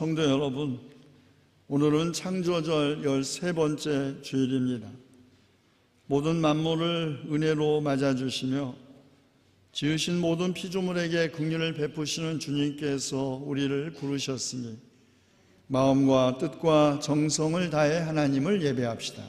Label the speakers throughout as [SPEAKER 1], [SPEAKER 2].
[SPEAKER 1] 성도 여러분, 오늘은 창조절 13번째 주일입니다. 모든 만물을 은혜로 맞아주시며 지으신 모든 피조물에게 긍휼을 베푸시는 주님께서 우리를 부르셨으니 마음과 뜻과 정성을 다해 하나님을 예배합시다.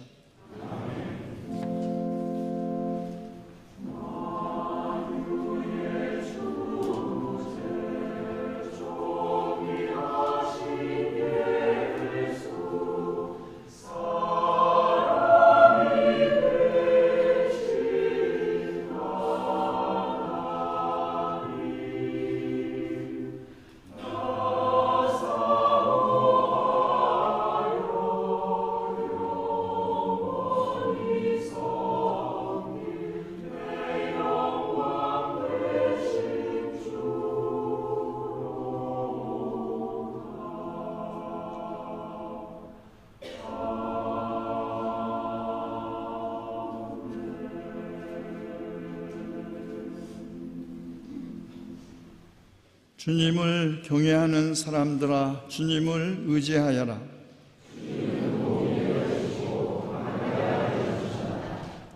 [SPEAKER 1] 주님을 경외하는 사람들아, 주님을 의지하여라.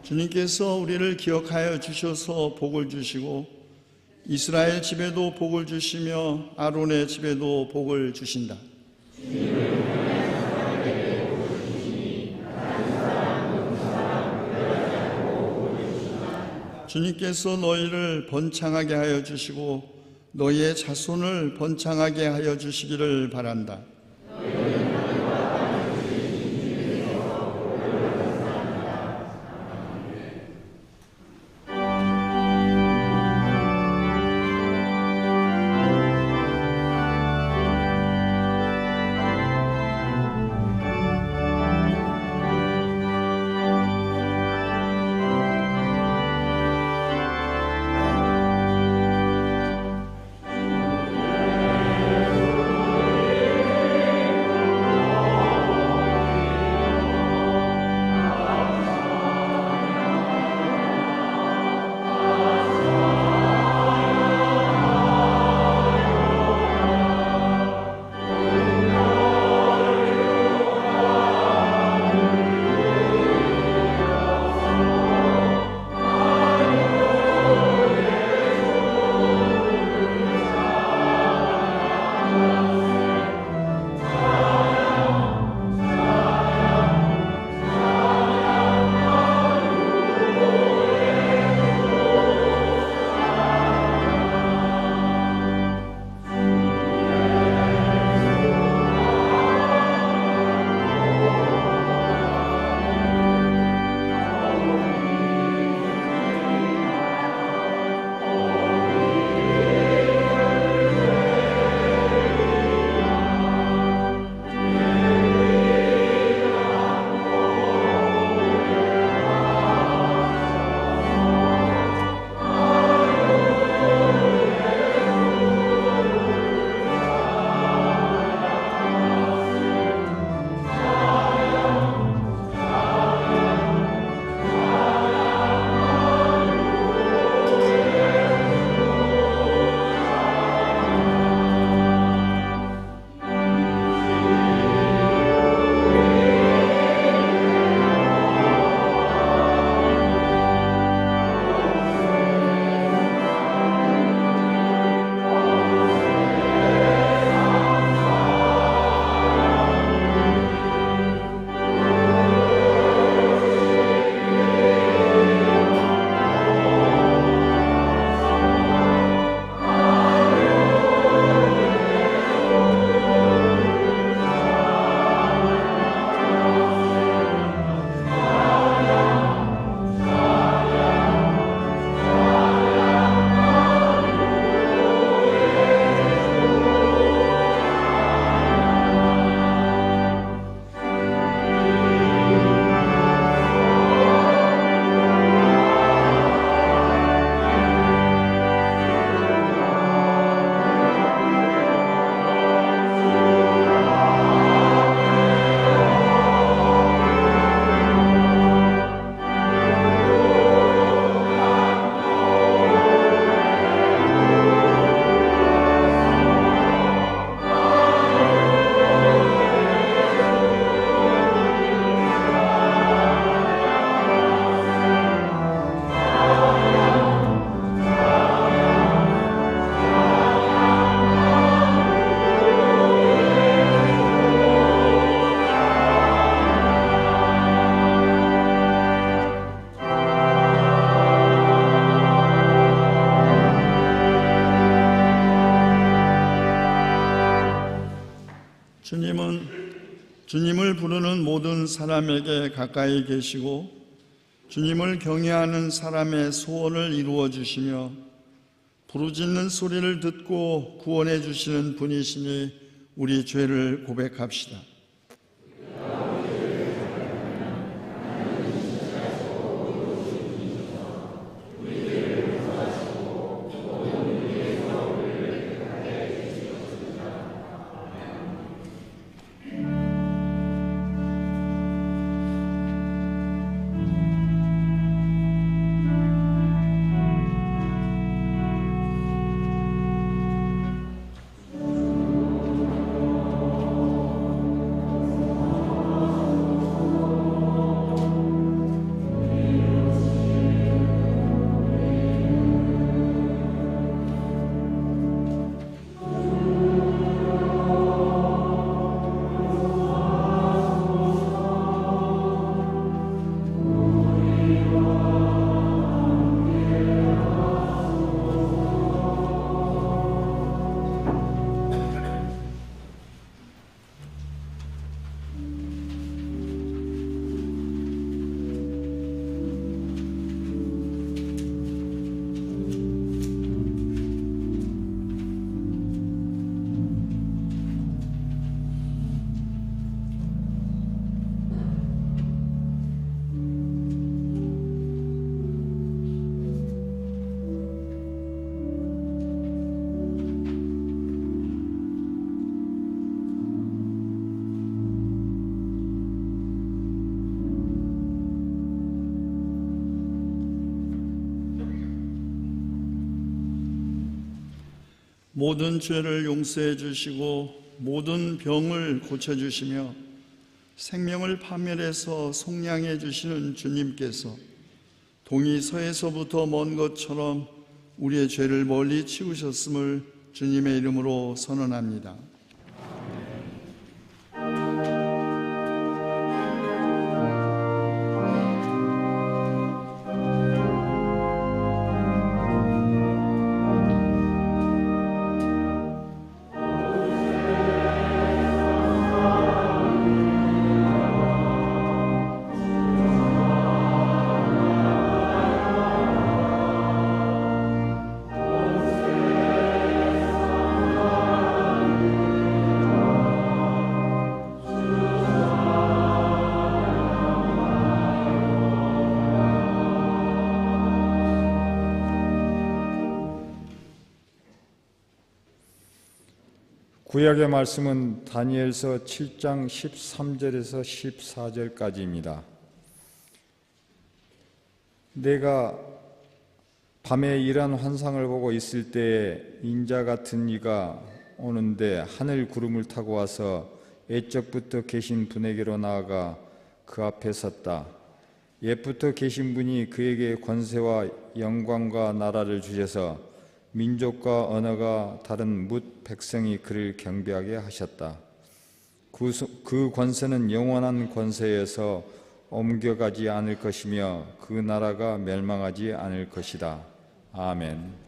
[SPEAKER 1] 주님께서 우리를 기억하여 주셔서 복을 주시고 이스라엘 집에도 복을 주시며 아론의 집에도 복을 주신다. 주님께서 너희를 번창하게 하여 주시고 너희의 자손을 번창하게 하여 주시기를 바란다. 모든 사람에게 가까이 계시고 주님을 경외하는 사람의 소원을 이루어 주시며 부르짖는 소리를 듣고 구원해 주시는 분이시니 우리 죄를 고백합시다. 모든 죄를 용서해 주시고 모든 병을 고쳐 주시며 생명을 파멸해서 속량해 주시는 주님께서 동이 서에서부터 먼 것처럼 우리의 죄를 멀리 치우셨음을 주님의 이름으로 선언합니다.
[SPEAKER 2] 구약의 말씀은 다니엘서 7장 13절에서 14절까지입니다. 내가 밤에 이러한 환상을 보고 있을 때에 인자 같은 이가 오는데 하늘 구름을 타고 와서 옛적부터 계신 분에게로 나아가 그 앞에 섰다. 옛부터 계신 분이 그에게 권세와 영광과 나라를 주셔서 민족과 언어가 다른 뭇 백성이 그를 경배하게 하셨다. 그 권세는 영원한 권세에서 옮겨가지 않을 것이며 그 나라가 멸망하지 않을 것이다. 아멘.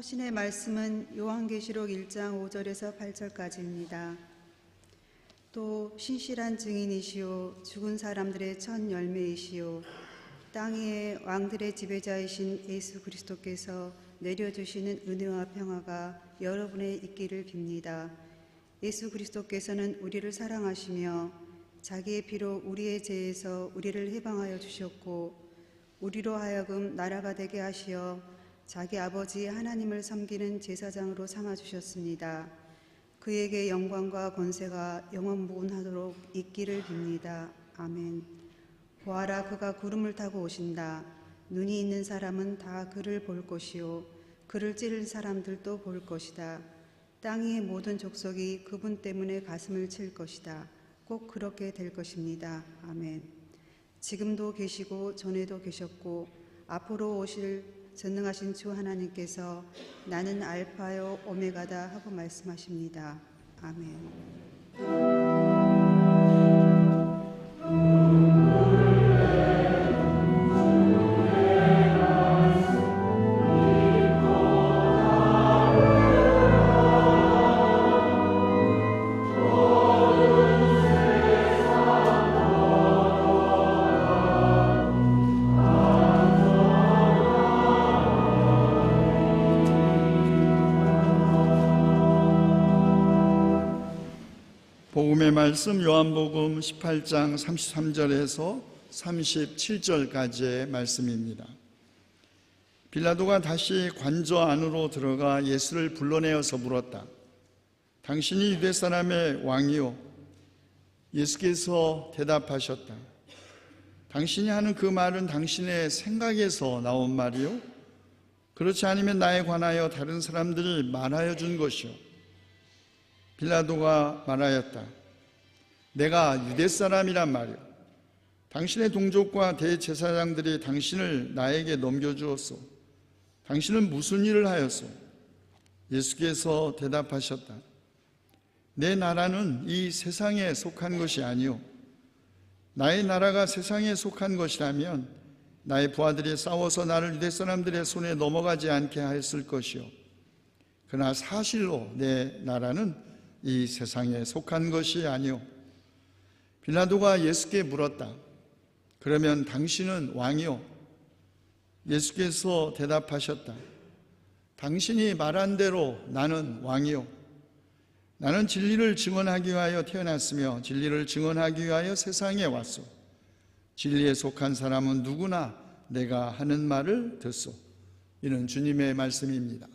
[SPEAKER 3] 서신의 말씀은 요한계시록 1장 5절에서 8절까지입니다. 또 신실한 증인이시오 죽은 사람들의 첫 열매이시오 땅 위의 왕들의 지배자이신 예수 그리스도께서 내려주시는 은혜와 평화가 여러분의 있기를 빕니다. 예수 그리스도께서는 우리를 사랑하시며 자기의 피로 우리의 죄에서 우리를 해방하여 주셨고 우리로 하여금 나라가 되게 하시어 자기 아버지 하나님을 섬기는 제사장으로 삼아주셨습니다. 그에게 영광과 권세가 영원무궁하도록 있기를 빕니다. 아멘. 보아라 그가 구름을 타고 오신다. 눈이 있는 사람은 다 그를 볼 것이요 그를 찌를 사람들도 볼 것이다. 땅 위의 모든 족속이 그분 때문에 가슴을 칠 것이다. 꼭 그렇게 될 것입니다. 아멘. 지금도 계시고 전에도 계셨고 앞으로 오실 전능하신 주 하나님께서 나는 알파요 오메가다 하고 말씀하십니다. 아멘.
[SPEAKER 1] 복음의 말씀 요한복음 18장 33절에서 37절까지의 말씀입니다. 빌라도가 다시 관저 안으로 들어가 예수를 불러내어서 물었다. 당신이 유대 사람의 왕이요? 예수께서 대답하셨다. 당신이 하는 그 말은 당신의 생각에서 나온 말이요? 그렇지 않으면 나에 관하여 다른 사람들이 말하여 준 것이요? 빌라도가 말하였다. 내가 유대 사람이란 말이요. 당신의 동족과 대제사장들이 당신을 나에게 넘겨주었소. 당신은 무슨 일을 하였소? 예수께서 대답하셨다. 내 나라는 이 세상에 속한 것이 아니요. 나의 나라가 세상에 속한 것이라면 나의 부하들이 싸워서 나를 유대 사람들의 손에 넘어가지 않게 하였을 것이요. 그러나 사실로 내 나라는 이 세상에 속한 것이 아니요. 빌라도가 예수께 물었다. 그러면 당신은 왕이요? 예수께서 대답하셨다. 당신이 말한 대로 나는 왕이요. 나는 진리를 증언하기 위하여 태어났으며 진리를 증언하기 위하여 세상에 왔소. 진리에 속한 사람은 누구나 내가 하는 말을 듣소. 이는 주님의 말씀입니다.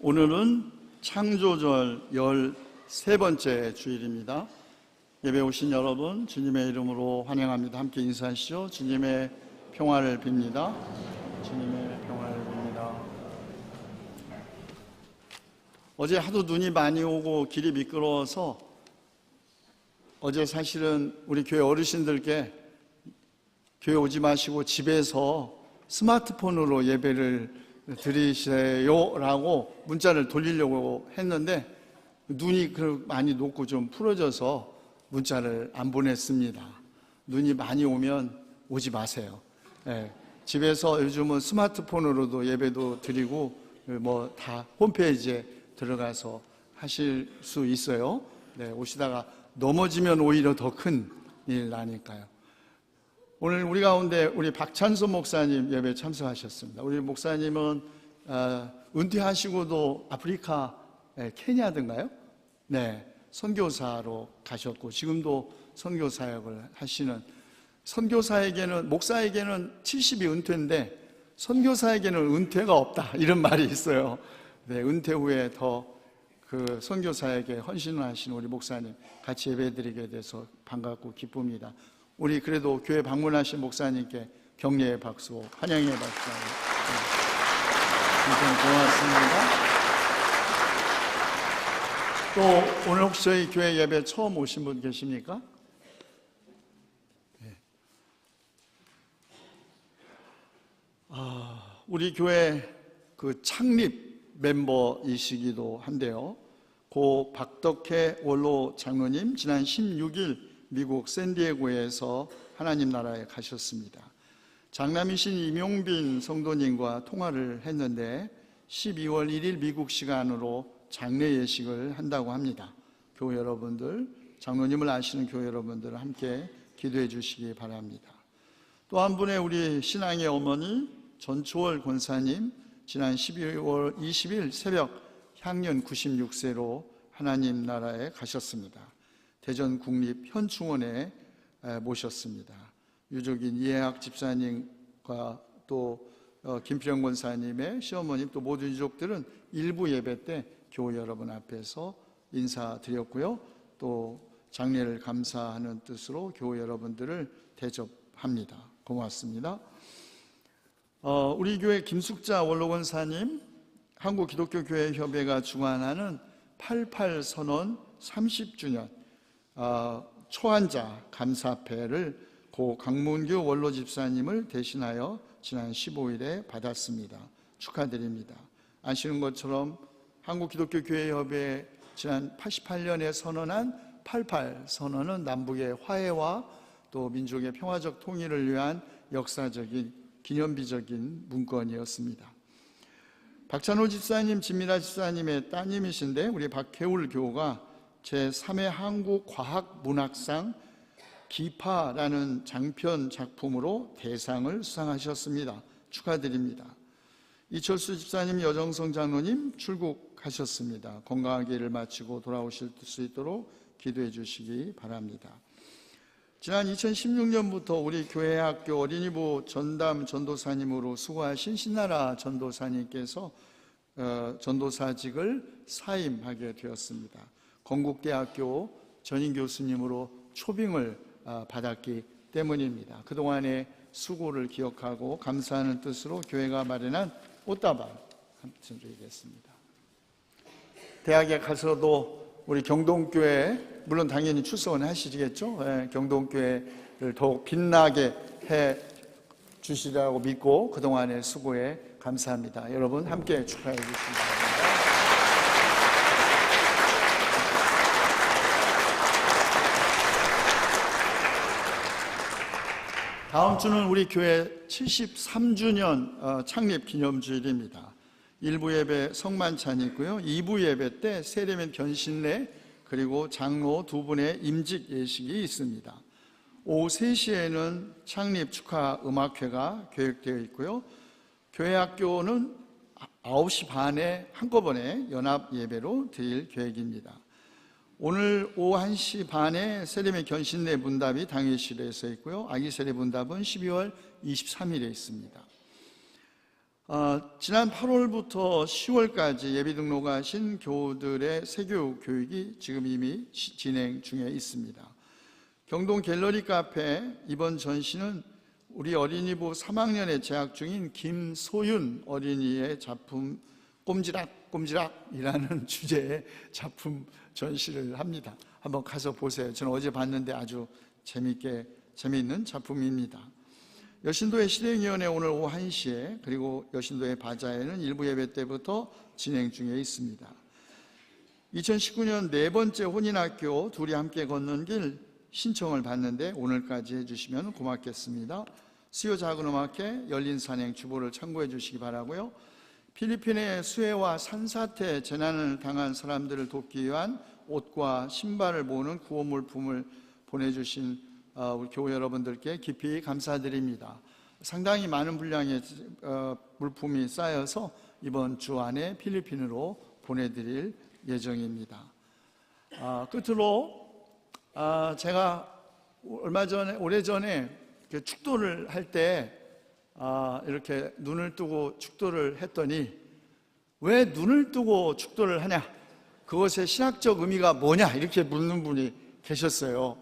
[SPEAKER 1] 오늘은 창조절 13번째 주일입니다. 예배 오신 여러분 주님의 이름으로 환영합니다. 함께 인사하시죠. 주님의 평화를 빕니다. 주님의 평화를 빕니다. 어제 하도 눈이 많이 오고 길이 미끄러워서 어제 사실은 우리 교회 어르신들께 교회 오지 마시고 집에서 스마트폰으로 예배를 드리세요라고 문자를 돌리려고 했는데 눈이 많이 녹고 좀 풀어져서 문자를 안 보냈습니다. 눈이 많이 오면 오지 마세요. 네, 집에서 요즘은 스마트폰으로도 예배도 드리고 뭐 다 홈페이지에 들어가서 하실 수 있어요. 네, 오시다가 넘어지면 오히려 더 큰 일 나니까요. 오늘 우리 가운데 우리 박찬수 목사님 예배 참석하셨습니다. 우리 목사님은 은퇴하시고도 아프리카 케냐든가요? 네, 선교사로 가셨고 지금도 선교 사역을 하시는, 선교사에게는, 목사에게는 70이 은퇴인데 선교사에게는 은퇴가 없다 이런 말이 있어요. 네, 은퇴 후에 더 그 선교사에게 헌신을 하신 우리 목사님 같이 예배드리게 돼서 반갑고 기쁩니다. 우리 그래도 교회 방문하신 목사님께 격려의 박수, 환영의 박수. 굉장히 고맙습니다. 또 오늘 혹시 저희 교회 예배 처음 오신 분 계십니까? 네. 우리 교회 그 창립 멤버이시기도 한데요. 고 박덕혜 원로 장로님 지난 16일 미국 샌디에고에서 하나님 나라에 가셨습니다. 장남이신 이명빈 성도님과 통화를 했는데 12월 1일 미국 시간으로 장례 예식을 한다고 합니다. 교회 여러분들, 장로님을 아시는 교회 여러분들 함께 기도해 주시기 바랍니다. 또 한 분의 우리 신앙의 어머니 전초월 권사님 지난 12월 20일 새벽 향년 96세로 하나님 나라에 가셨습니다. 대전 국립현충원에 모셨습니다. 유족인 이해학 집사님과 또 김필영 권사님의 시어머님 또 모든 유족들은 일부 예배 때 교회 여러분 앞에서 인사드렸고요. 또 장례를 감사하는 뜻으로 교회 여러분들을 대접합니다. 고맙습니다. 우리 교회 김숙자 원로권사님, 한국기독교교회협회가 주관하는 88선언 30주년 초한자 감사패를 고 강문규 원로집사님을 대신하여 지난 15일에 받았습니다. 축하드립니다. 아시는 것처럼 한국기독교교회협회 지난 88년에 선언한 88선언은 남북의 화해와 또 민족의 평화적 통일을 위한 역사적인 기념비적인 문건이었습니다. 박찬호 집사님, 진미라 집사님의 따님이신데 우리 박혜울 교우가 제3회 한국과학문학상 기파라는 장편 작품으로 대상을 수상하셨습니다. 축하드립니다. 이철수 집사님, 여정성 장로님 출국하셨습니다. 건강하게 일을 마치고 돌아오실 수 있도록 기도해 주시기 바랍니다. 지난 2016년부터 우리 교회 학교 어린이부 전담 전도사님으로 수고하신 신나라 전도사님께서 전도사직을 사임하게 되었습니다. 건국대학교 전임 교수님으로 초빙을 받았기 때문입니다. 그동안의 수고를 기억하고 감사하는 뜻으로 교회가 마련한 꽃다발 전해드리겠습니다. 대학에 가서도 우리 경동교회 물론 당연히 출석은 하시겠죠. 경동교회를 더욱 빛나게 해 주시라고 믿고 그동안의 수고에 감사합니다. 여러분 함께 축하해 주시기 바랍니다. 다음 주는 우리 교회 73주년 창립 기념주일입니다. 1부 예배 성만찬이 있고요. 2부 예배 때 세례명 견신례 그리고 장로 두 분의 임직 예식이 있습니다. 오후 3시에는 창립 축하 음악회가 계획되어 있고요. 교회 학교는 9시 반에 한꺼번에 연합 예배로 드릴 계획입니다. 오늘 오후 1시 반에 세례명 견신례 문답이 당일실에서 있고요. 아기 세례 문답은 12월 23일에 있습니다. 지난 8월부터 10월까지 예비 등록하신 교우들의 세교육 교육이 지금 이미 진행 중에 있습니다. 경동 갤러리 카페 이번 전시는 우리 어린이부 3학년에 재학 중인 김소윤 어린이의 작품 꼼지락꼼지락이라는 주제의 작품 전시를 합니다. 한번 가서 보세요. 저는 어제 봤는데 아주 재미있는 작품입니다. 여신도의 실행위원회 오늘 오후 1시에, 그리고 여신도의 바자회는 일부 예배 때부터 진행 중에 있습니다. 2019년 네 번째 혼인학교 둘이 함께 걷는 길 신청을 받는데 오늘까지 해주시면 고맙겠습니다. 수요 작은음악회 열린산행 주보를 참고해 주시기 바라고요. 필리핀의 수해와 산사태 재난을 당한 사람들을 돕기 위한 옷과 신발을 모으는 구호 물품을 보내주신 우리 교우 여러분들께 깊이 감사드립니다. 상당히 많은 분량의 물품이 쌓여서 이번 주 안에 필리핀으로 보내드릴 예정입니다. 끝으로 제가 오래전에 축도를 할 때 이렇게 눈을 뜨고 축도를 했더니 왜 눈을 뜨고 축도를 하냐, 그것의 신학적 의미가 뭐냐 이렇게 묻는 분이 계셨어요.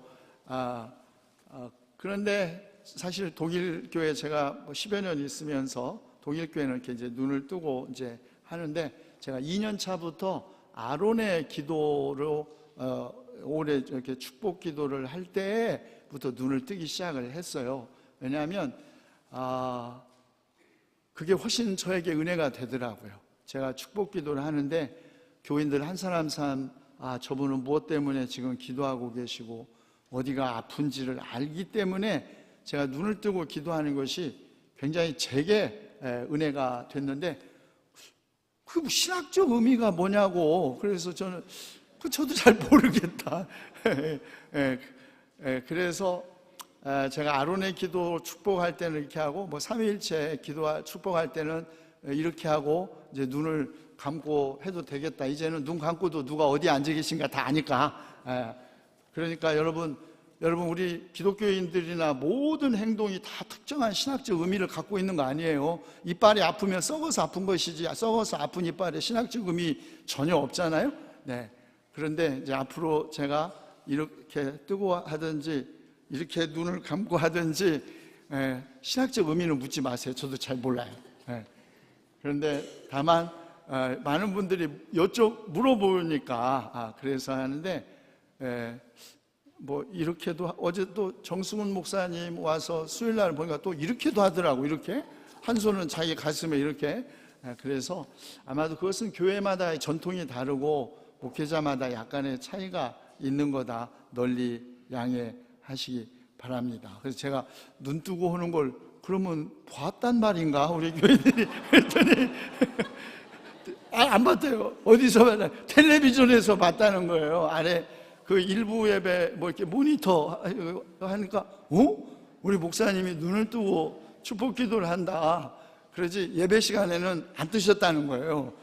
[SPEAKER 1] 그런데 사실 독일 교회 제가 10여 년 있으면서 독일 교회는 이렇게 이제 눈을 뜨고 이제 하는데, 제가 2년 차부터 아론의 기도로 올해 이렇게 축복 기도를 할 때부터 눈을 뜨기 시작을 했어요. 왜냐하면 그게 훨씬 저에게 은혜가 되더라고요. 제가 축복 기도를 하는데 교인들 한 사람 저분은 무엇 때문에 지금 기도하고 계시고 어디가 아픈지를 알기 때문에 제가 눈을 뜨고 기도하는 것이 굉장히 제게 은혜가 됐는데, 그 신학적 의미가 뭐냐고. 그래서 저도 잘 모르겠다. 그래서 제가 아론의 기도 축복할 때는 이렇게 하고, 삼위일체 기도 축복할 때는 이렇게 하고, 이제 눈을 감고 해도 되겠다. 이제는 눈 감고도 누가 어디 앉아 계신가 다 아니까. 그러니까 여러분 우리 기독교인들이나 모든 행동이 다 특정한 신학적 의미를 갖고 있는 거 아니에요. 이빨이 아프면 썩어서 아픈 것이지, 썩어서 아픈 이빨에 신학적 의미 전혀 없잖아요. 네. 그런데 이제 앞으로 제가 이렇게 뜨고 하든지 이렇게 눈을 감고 하든지 신학적 의미는 묻지 마세요. 저도 잘 몰라요. 그런데 다만 많은 분들이 물어보니까 그래서 하는데, 이렇게도, 어제 또 정승훈 목사님 와서 수요일 날 보니까 또 이렇게도 하더라고. 이렇게 한 손은 자기 가슴에 이렇게. 그래서 아마도 그것은 교회마다의 전통이 다르고 목회자마다 약간의 차이가 있는 거다 널리 양해하시기 바랍니다. 그래서 제가 눈 뜨고 하는 걸 그러면 봤단 말인가 우리 교회들이 그랬더니 안 봤대요. 어디서 봤나? 텔레비전에서 봤다는 거예요. 아래 그 일부 예배 이렇게 모니터 하니까 우리 목사님이 눈을 뜨고 축복 기도를 한다. 그러지 예배 시간에는 안 뜨셨다는 거예요.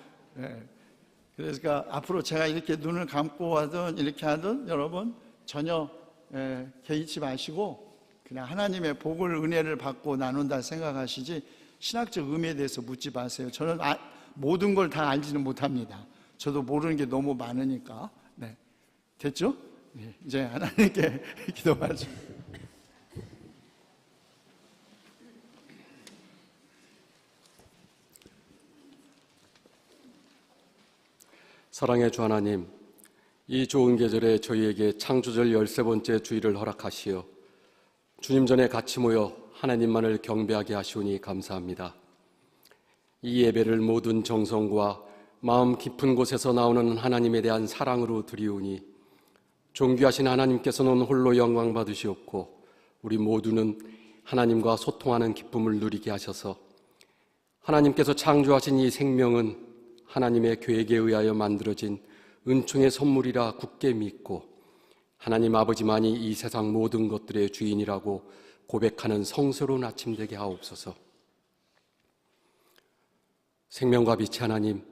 [SPEAKER 1] 그러니까 앞으로 제가 이렇게 눈을 감고 하든 이렇게 하든 여러분 전혀 개의치 마시고 그냥 하나님의 복을, 은혜를 받고 나눈다 생각하시지 신학적 의미에 대해서 묻지 마세요. 저는 모든 걸 다 알지는 못합니다. 저도 모르는 게 너무 많으니까. 네. 됐죠? 네. 이제 하나님께 기도하죠.
[SPEAKER 4] 사랑의 주 하나님, 이 좋은 계절에 저희에게 창조절 13번째 주일을 허락하시어 주님 전에 같이 모여 하나님만을 경배하게 하시오니 감사합니다. 이 예배를 모든 정성과 마음 깊은 곳에서 나오는 하나님에 대한 사랑으로 드리오니 존귀하신 하나님께서는 홀로 영광 받으시옵고 우리 모두는 하나님과 소통하는 기쁨을 누리게 하셔서 하나님께서 창조하신 이 생명은 하나님의 계획에 의하여 만들어진 은총의 선물이라 굳게 믿고 하나님 아버지만이 이 세상 모든 것들의 주인이라고 고백하는 성스러운 아침 되게 하옵소서. 생명과 빛의 하나님,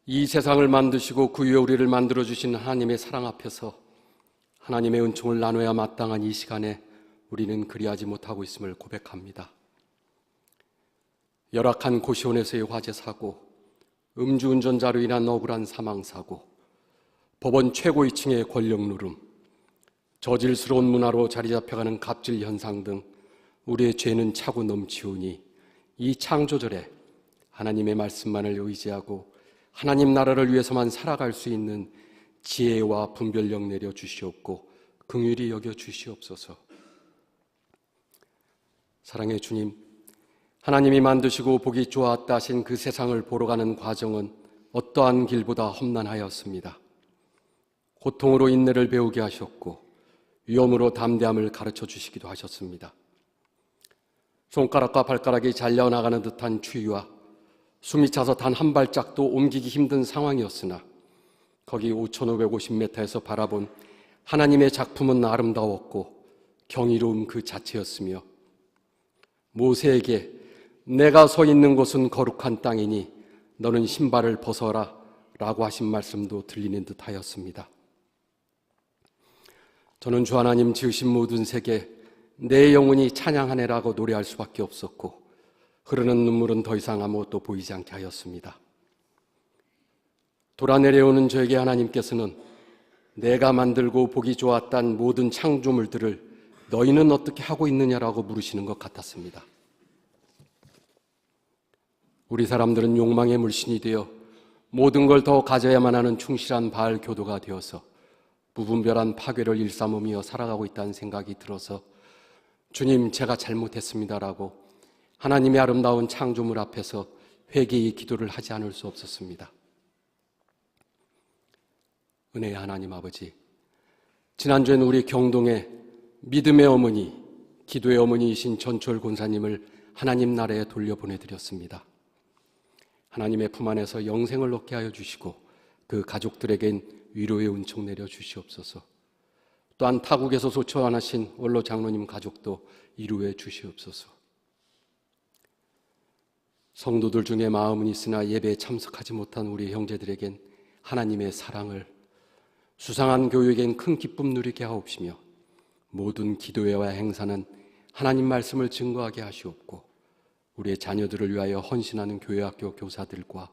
[SPEAKER 4] 이 세상을 만드시고 그 위에 우리를 만들어주신 하나님의 사랑 앞에서 하나님의 은총을 나눠야 마땅한 이 시간에 우리는 그리하지 못하고 있음을 고백합니다. 열악한 고시원에서의 화재 사고, 음주운전자로 인한 억울한 사망사고, 법원 최고위층의 권력 누름, 저질스러운 문화로 자리 잡혀가는 갑질 현상 등 우리의 죄는 차고 넘치오니 이 창조절에 하나님의 말씀만을 의지하고 하나님 나라를 위해서만 살아갈 수 있는 지혜와 분별력 내려 주시옵고 긍휼히 여겨 주시옵소서. 사랑의 주님, 하나님이 만드시고 보기 좋았다 하신 그 세상을 보러 가는 과정은 어떠한 길보다 험난하였습니다. 고통으로 인내를 배우게 하셨고 위험으로 담대함을 가르쳐 주시기도 하셨습니다. 손가락과 발가락이 잘려나가는 듯한 추위와 숨이 차서 단 한 발짝도 옮기기 힘든 상황이었으나 거기 5,550m에서 바라본 하나님의 작품은 아름다웠고 경이로움 그 자체였으며 모세에게 내가 서 있는 곳은 거룩한 땅이니 너는 신발을 벗어라 라고 하신 말씀도 들리는 듯 하였습니다. 저는 주 하나님 지으신 모든 세계 내 영혼이 찬양하네라고 노래할 수밖에 없었고 흐르는 눈물은 더 이상 아무것도 보이지 않게 하였습니다. 돌아내려오는 저에게 하나님께서는 내가 만들고 보기 좋았던 모든 창조물들을 너희는 어떻게 하고 있느냐라고 물으시는 것 같았습니다. 우리 사람들은 욕망의 물신이 되어 모든 걸 더 가져야만 하는 충실한 바알 교도가 되어서 무분별한 파괴를 일삼으며 살아가고 있다는 생각이 들어서 주님, 제가 잘못했습니다라고 하나님의 아름다운 창조물 앞에서 회개의 기도를 하지 않을 수 없었습니다. 은혜의 하나님 아버지, 지난주에는 우리 경동의 믿음의 어머니, 기도의 어머니이신 전철 권사님을 하나님 나라에 돌려보내드렸습니다. 하나님의 품 안에서 영생을 얻게 하여 주시고 그 가족들에겐 위로의 은총 내려 주시옵소서. 또한 타국에서 소천하신 원로 장로님 가족도 위로해 주시옵소서. 성도들 중에 마음은 있으나 예배에 참석하지 못한 우리 형제들에겐 하나님의 사랑을, 수상한 교육엔 큰 기쁨 누리게 하옵시며 모든 기도회와 행사는 하나님 말씀을 증거하게 하시옵고 우리의 자녀들을 위하여 헌신하는 교회학교 교사들과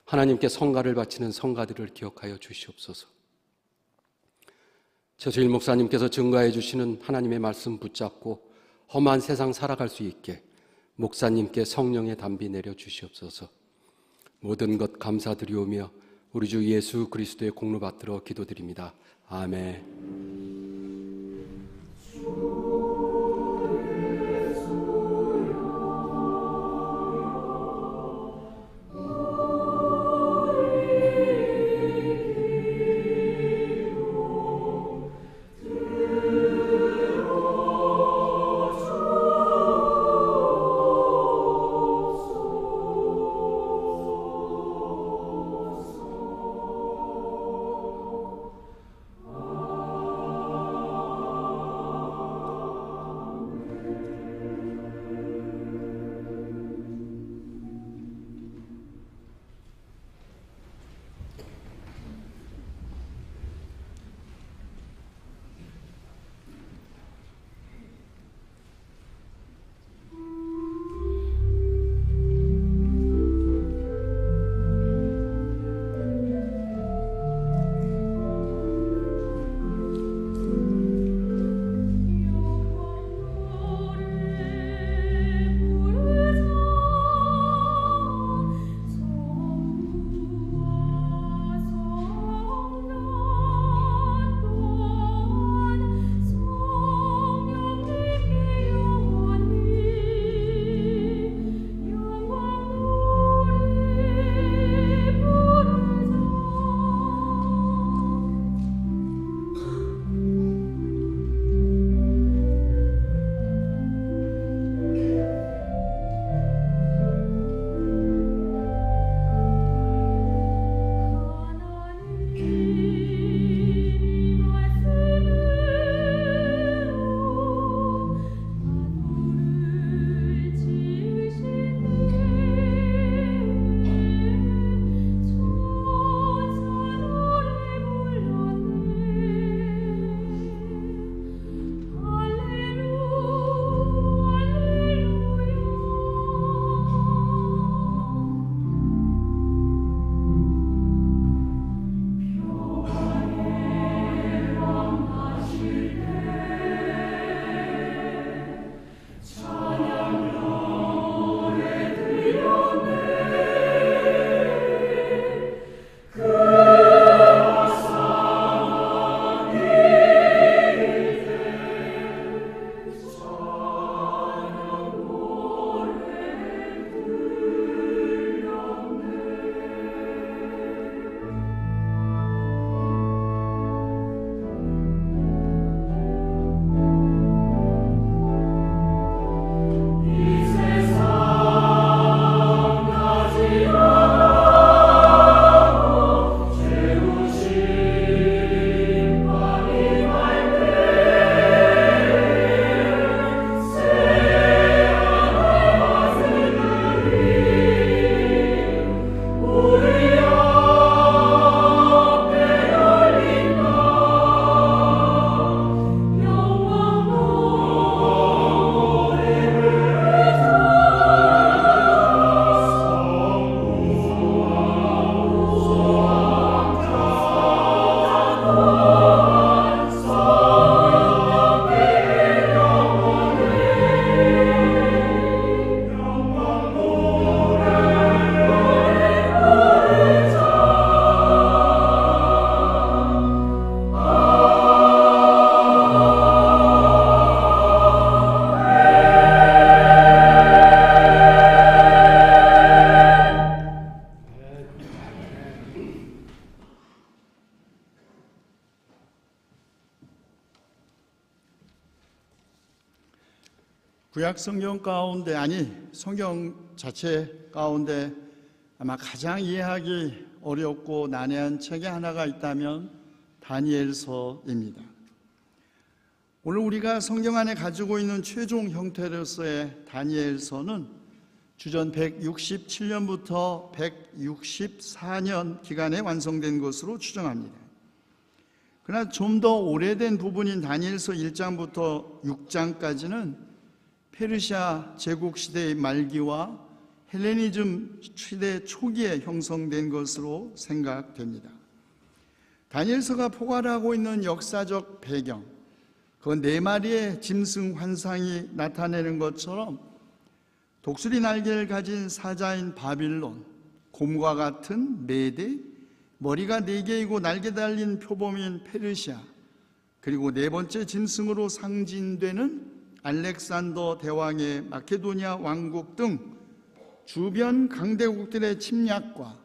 [SPEAKER 4] 하나님께 성가를 바치는 성가들을 기억하여 주시옵소서. 최수일 목사님께서 증거해 주시는 하나님의 말씀 붙잡고 험한 세상 살아갈 수 있게 목사님께 성령의 담비 내려 주시옵소서. 모든 것 감사드리오며 우리 주 예수 그리스도의 공로 받들어 기도드립니다. 아멘.
[SPEAKER 1] 구약 성경 가운데, 아니 성경 자체 가운데 아마 가장 이해하기 어렵고 난해한 책이 하나가 있다면 다니엘서입니다. 오늘 우리가 성경 안에 가지고 있는 최종 형태로서의 다니엘서는 주전 167년부터 164년 기간에 완성된 것으로 추정합니다. 그러나 좀 더 오래된 부분인 다니엘서 1장부터 6장까지는 페르시아 제국 시대의 말기와 헬레니즘 시대 초기에 형성된 것으로 생각됩니다. 다니엘서가 포괄하고 있는 역사적 배경, 그 네 마리의 짐승 환상이 나타내는 것처럼 독수리 날개를 가진 사자인 바빌론, 곰과 같은 메대, 머리가 네 개이고 날개 달린 표범인 페르시아, 그리고 네 번째 짐승으로 상징되는 알렉산더 대왕의 마케도니아 왕국 등 주변 강대국들의 침략과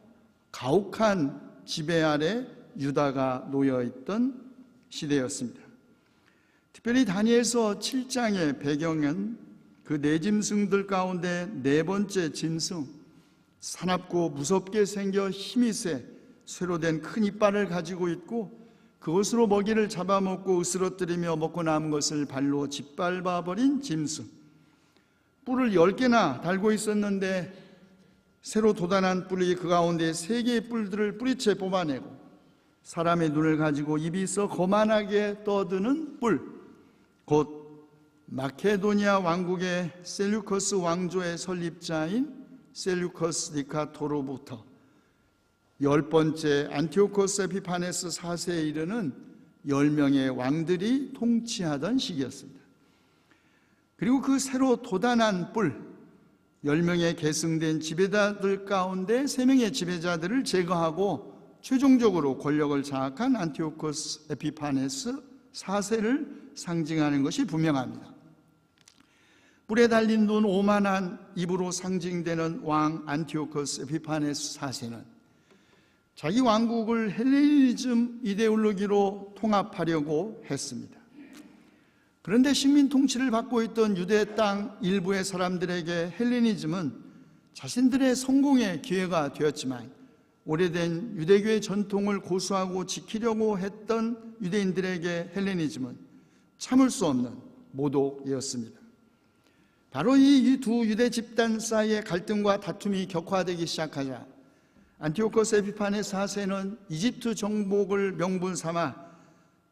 [SPEAKER 1] 가혹한 지배 아래 유다가 놓여있던 시대였습니다. 특별히 다니엘서 7장의 배경은 그 네 짐승들 가운데 네 번째 짐승, 사납고 무섭게 생겨 힘이 세 쇠로 된 큰 이빨을 가지고 있고 그것으로 먹이를 잡아먹고 으스러뜨리며 먹고 남은 것을 발로 짓밟아버린 짐승, 뿔을 10개나 달고 있었는데 새로 돋아난 뿔이 그 가운데 3개의 뿔들을 뿌리채 뽑아내고 사람의 눈을 가지고 입이 있어 거만하게 떠드는 뿔, 곧 마케도니아 왕국의 셀류커스 왕조의 설립자인 셀류커스 니카토로부터 10번째 안티오코스 에피파네스 4세에 이르는 10명의 왕들이 통치하던 시기였습니다. 그리고 그 새로 돋아난 뿔, 10명의 계승된 지배자들 가운데 3명의 지배자들을 제거하고 최종적으로 권력을 장악한 안티오코스 에피파네스 4세를 상징하는 것이 분명합니다. 뿔에 달린 눈 오만한 입으로 상징되는 왕 안티오코스 에피파네스 4세는 자기 왕국을 헬레니즘 이데올로기로 통합하려고 했습니다. 그런데 식민 통치를 받고 있던 유대 땅 일부의 사람들에게 헬레니즘은 자신들의 성공의 기회가 되었지만 오래된 유대교의 전통을 고수하고 지키려고 했던 유대인들에게 헬레니즘은 참을 수 없는 모독이었습니다. 바로 이 두 유대 집단 사이의 갈등과 다툼이 격화되기 시작하자 안티오코스 에피파네스 4세는 이집트 정복을 명분 삼아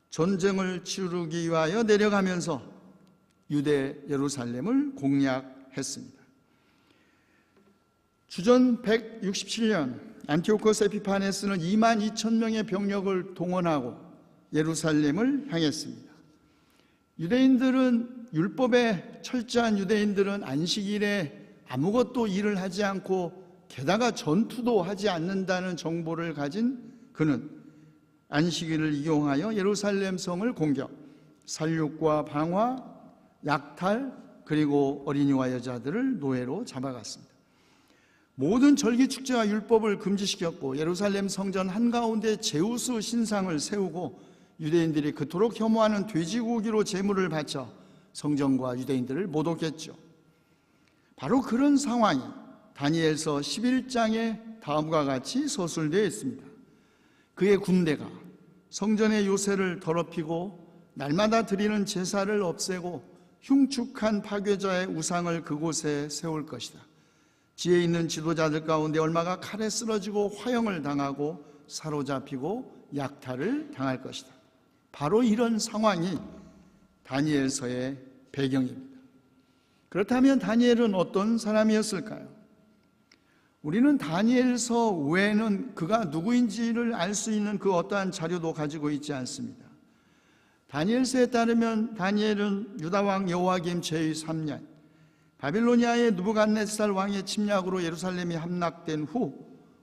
[SPEAKER 1] 전쟁을 치르기 위하여 내려가면서 유대 예루살렘을 공략했습니다. 주전 167년 안티오코스 에피파네스는 22,000명의 병력을 동원하고 예루살렘을 향했습니다. 율법에 철저한 유대인들은 안식일에 아무것도 일을 하지 않고 게다가 전투도 하지 않는다는 정보를 가진 그는 안식일을 이용하여 예루살렘 성을 공격, 살육과 방화, 약탈, 그리고 어린이와 여자들을 노예로 잡아갔습니다. 모든 절기 축제와 율법을 금지시켰고 예루살렘 성전 한가운데 제우스 신상을 세우고 유대인들이 그토록 혐오하는 돼지고기로 제물을 바쳐 성전과 유대인들을 모독했죠. 바로 그런 상황이 다니엘서 11장에 다음과 같이 서술되어 있습니다. 그의 군대가 성전의 요새를 더럽히고 날마다 드리는 제사를 없애고 흉측한 파괴자의 우상을 그곳에 세울 것이다. 지혜 있는 지도자들 가운데 얼마가 칼에 쓰러지고 화형을 당하고 사로잡히고 약탈을 당할 것이다. 바로 이런 상황이 다니엘서의 배경입니다. 그렇다면 다니엘은 어떤 사람이었을까요? 우리는 다니엘서 외에는 그가 누구인지를 알 수 있는 그 어떠한 자료도 가지고 있지 않습니다. 다니엘서에 따르면 다니엘은 유다왕 여호와김 제3년 바빌로니아의 느부갓네살 왕의 침략으로 예루살렘이 함락된 후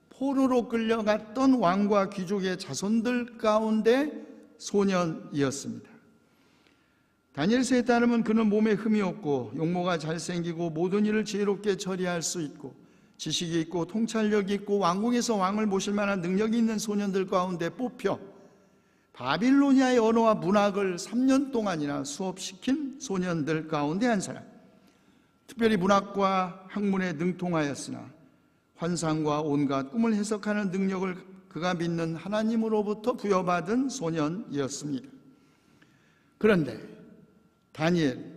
[SPEAKER 1] 포로로 끌려갔던 왕과 귀족의 자손들 가운데 소년이었습니다. 다니엘서에 따르면 그는 몸에 흠이 없고 용모가 잘생기고 모든 일을 지혜롭게 처리할 수 있고 지식이 있고 통찰력이 있고 왕궁에서 왕을 모실 만한 능력이 있는 소년들 가운데 뽑혀 바빌로니아의 언어와 문학을 3년 동안이나 수업시킨 소년들 가운데 한 사람, 특별히 문학과 학문에 능통하였으나 환상과 온갖 꿈을 해석하는 능력을 그가 믿는 하나님으로부터 부여받은 소년이었습니다. 그런데 다니엘,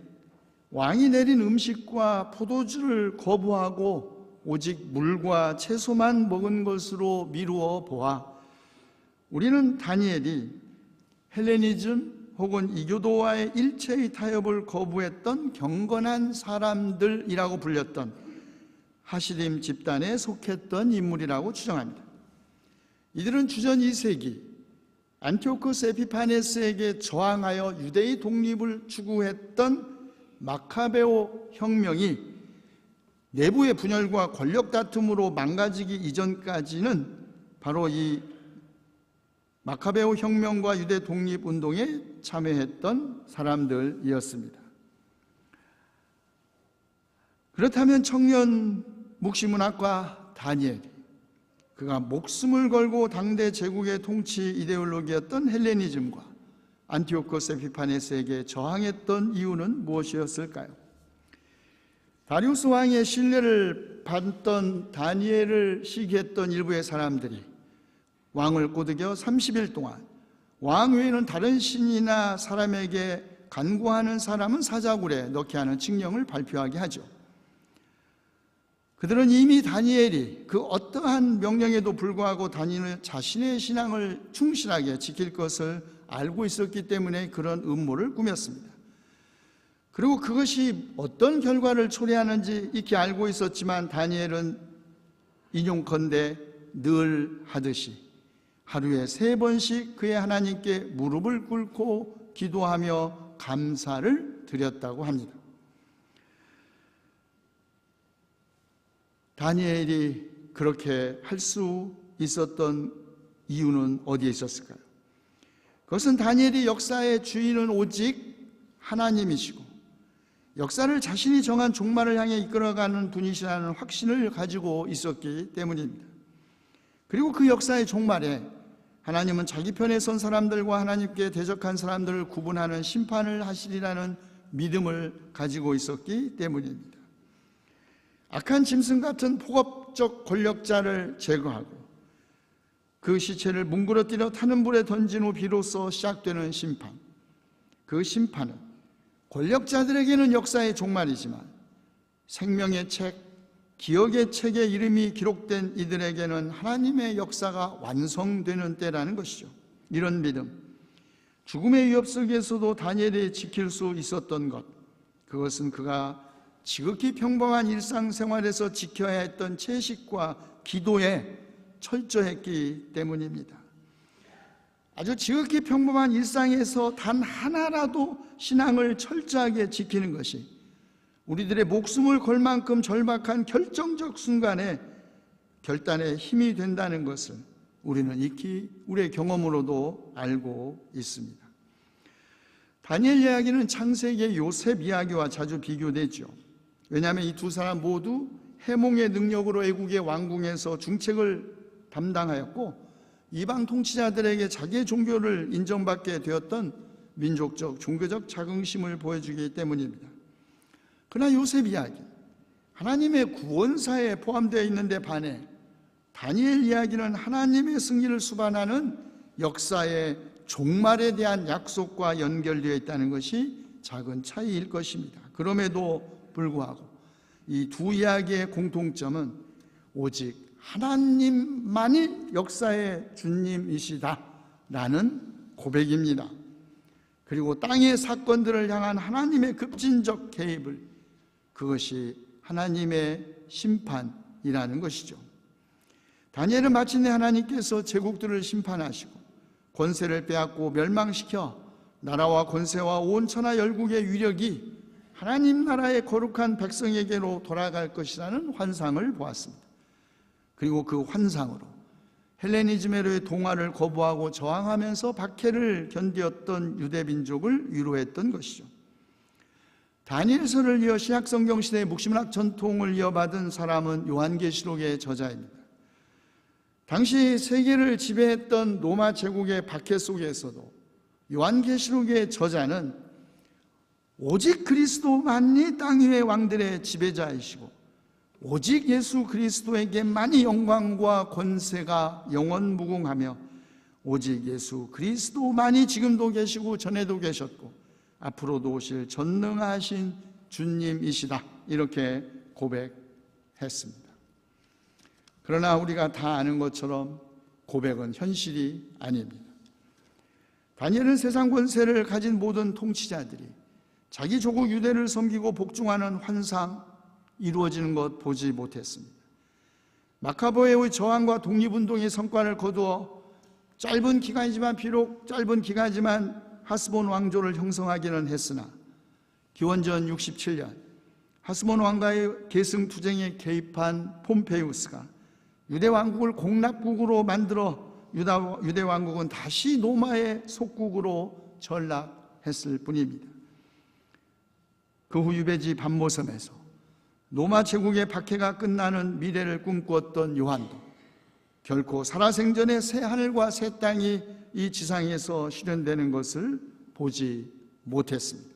[SPEAKER 1] 왕이 내린 음식과 포도주를 거부하고 오직 물과 채소만 먹은 것으로 미루어 보아 우리는 다니엘이 헬레니즘 혹은 이교도와의 일체의 타협을 거부했던 경건한 사람들이라고 불렸던 하시림 집단에 속했던 인물이라고 추정합니다. 이들은 주전 2세기 안티오코스 에피파네스에게 저항하여 유대의 독립을 추구했던 마카베오 혁명이 내부의 분열과 권력 다툼으로 망가지기 이전까지는 바로 이 마카베오 혁명과 유대 독립 운동에 참여했던 사람들이었습니다. 그렇다면 청년 묵시문학과 다니엘이 그가 목숨을 걸고 당대 제국의 통치 이데올로기였던 헬레니즘과 안티오코스 에피파네스에게 저항했던 이유는 무엇이었을까요? 다리우스 왕의 신뢰를 받던 다니엘을 시기했던 일부의 사람들이 왕을 꼬드겨 30일 동안 왕 외에는 다른 신이나 사람에게 간구하는 사람은 사자굴에 넣게 하는 칙령을 발표하게 하죠. 그들은 이미 다니엘이 그 어떠한 명령에도 불구하고 다니엘 자신의 신앙을 충실하게 지킬 것을 알고 있었기 때문에 그런 음모를 꾸몄습니다. 그리고 그것이 어떤 결과를 초래하는지 익히 알고 있었지만 다니엘은 인용컨대 늘 하듯이 하루에 3번씩 그의 하나님께 무릎을 꿇고 기도하며 감사를 드렸다고 합니다. 다니엘이 그렇게 할 수 있었던 이유는 어디에 있었을까요? 그것은 다니엘이 역사의 주인은 오직 하나님이시고 역사를 자신이 정한 종말을 향해 이끌어가는 분이시라는 확신을 가지고 있었기 때문입니다. 그리고 그 역사의 종말에 하나님은 자기 편에 선 사람들과 하나님께 대적한 사람들을 구분하는 심판을 하시리라는 믿음을 가지고 있었기 때문입니다. 악한 짐승 같은 폭업적 권력자를 제거하고 그 시체를 뭉그러뜨려 타는 불에 던진 후 비로소 시작되는 심판. 그 심판은 권력자들에게는 역사의 종말이지만 생명의 책, 기억의 책에 이름이 기록된 이들에게는 하나님의 역사가 완성되는 때라는 것이죠. 이런 믿음, 죽음의 위협 속에서도 다니엘이 지킬 수 있었던 것, 그것은 그가 지극히 평범한 일상생활에서 지켜야 했던 채식과 기도에 철저했기 때문입니다. 아주 지극히 평범한 일상에서 단 하나라도 신앙을 철저하게 지키는 것이 우리들의 목숨을 걸 만큼 절박한 결정적 순간에 결단에 힘이 된다는 것을 우리는 익히 우리의 경험으로도 알고 있습니다. 다니엘 이야기는 창세기의 요셉 이야기와 자주 비교되죠. 왜냐하면 이 두 사람 모두 해몽의 능력으로 애국의 왕궁에서 중책을 담당하였고 이방 통치자들에게 자기의 종교를 인정받게 되었던 민족적, 종교적 자긍심을 보여주기 때문입니다. 그러나 요셉 이야기, 하나님의 구원사에 포함되어 있는데 반해 다니엘 이야기는 하나님의 승리를 수반하는 역사의 종말에 대한 약속과 연결되어 있다는 것이 작은 차이일 것입니다. 그럼에도 불구하고 이 두 이야기의 공통점은 오직 하나님만이 역사의 주님이시다라는 고백입니다. 그리고 땅의 사건들을 향한 하나님의 급진적 개입을, 그것이 하나님의 심판이라는 것이죠. 다니엘은 마침내 하나님께서 제국들을 심판하시고 권세를 빼앗고 멸망시켜 나라와 권세와 온 천하 열국의 위력이 하나님 나라의 거룩한 백성에게로 돌아갈 것이라는 환상을 보았습니다. 그리고 그 환상으로 헬레니즘의 동화를 거부하고 저항하면서 박해를 견디었던 유대 민족을 위로했던 것이죠. 다니엘서를 이어 신약성경 시대의 묵시문학 전통을 이어받은 사람은 요한계시록의 저자입니다. 당시 세계를 지배했던 로마 제국의 박해 속에서도 요한계시록의 저자는 오직 그리스도만이 땅 위의 왕들의 지배자이시고 오직 예수 그리스도에게만이 영광과 권세가 영원 무궁하며 오직 예수 그리스도만이 지금도 계시고 전에도 계셨고 앞으로도 오실 전능하신 주님이시다, 이렇게 고백했습니다. 그러나 우리가 다 아는 것처럼 고백은 현실이 아닙니다. 다니엘은 세상 권세를 가진 모든 통치자들이 자기 조국 유대를 섬기고 복종하는 환상 이루어지는 것 보지 못했습니다. 마카보의 저항과 독립운동의 성과를 거두어 짧은 기간이지만 비록 짧은 기간이지만 하스본 왕조를 형성하기는 했으나 기원전 67년 하스본 왕과의 계승투쟁에 개입한 폼페이우스가 유대 왕국을 공납국으로 만들어 유대 왕국은 다시 로마의 속국으로 전락했을 뿐입니다. 그 후 유배지 반모섬에서 로마 제국의 박해가 끝나는 미래를 꿈꾸었던 요한도 결코 살아생전에 새 하늘과 새 땅이 이 지상에서 실현되는 것을 보지 못했습니다.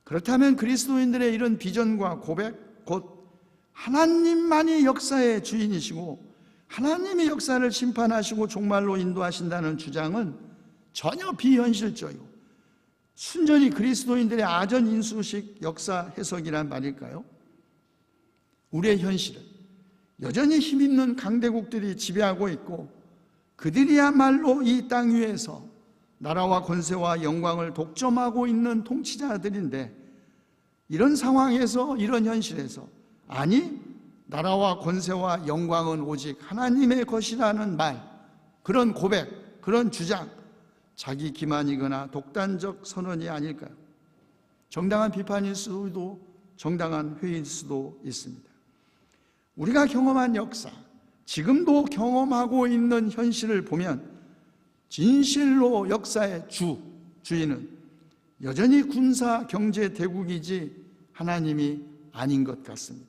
[SPEAKER 1] 그렇다면 그리스도인들의 이런 비전과 고백, 곧 하나님만이 역사의 주인이시고 하나님이 역사를 심판하시고 종말로 인도하신다는 주장은 전혀 비현실적이고 순전히 그리스도인들의 아전인수식 역사 해석이란 말일까요? 우리의 현실은 여전히 힘있는 강대국들이 지배하고 있고 그들이야말로 이 땅 위에서 나라와 권세와 영광을 독점하고 있는 통치자들인데, 이런 상황에서, 이런 현실에서 아니, 나라와 권세와 영광은 오직 하나님의 것이라는 말, 그런 고백, 그런 주장, 자기 기만이거나 독단적 선언이 아닐까요? 정당한 비판일 수도 정당한 회의일 수도 있습니다. 우리가 경험한 역사, 지금도 경험하고 있는 현실을 보면 진실로 역사의 주인은 여전히 군사 경제 대국이지 하나님이 아닌 것 같습니다.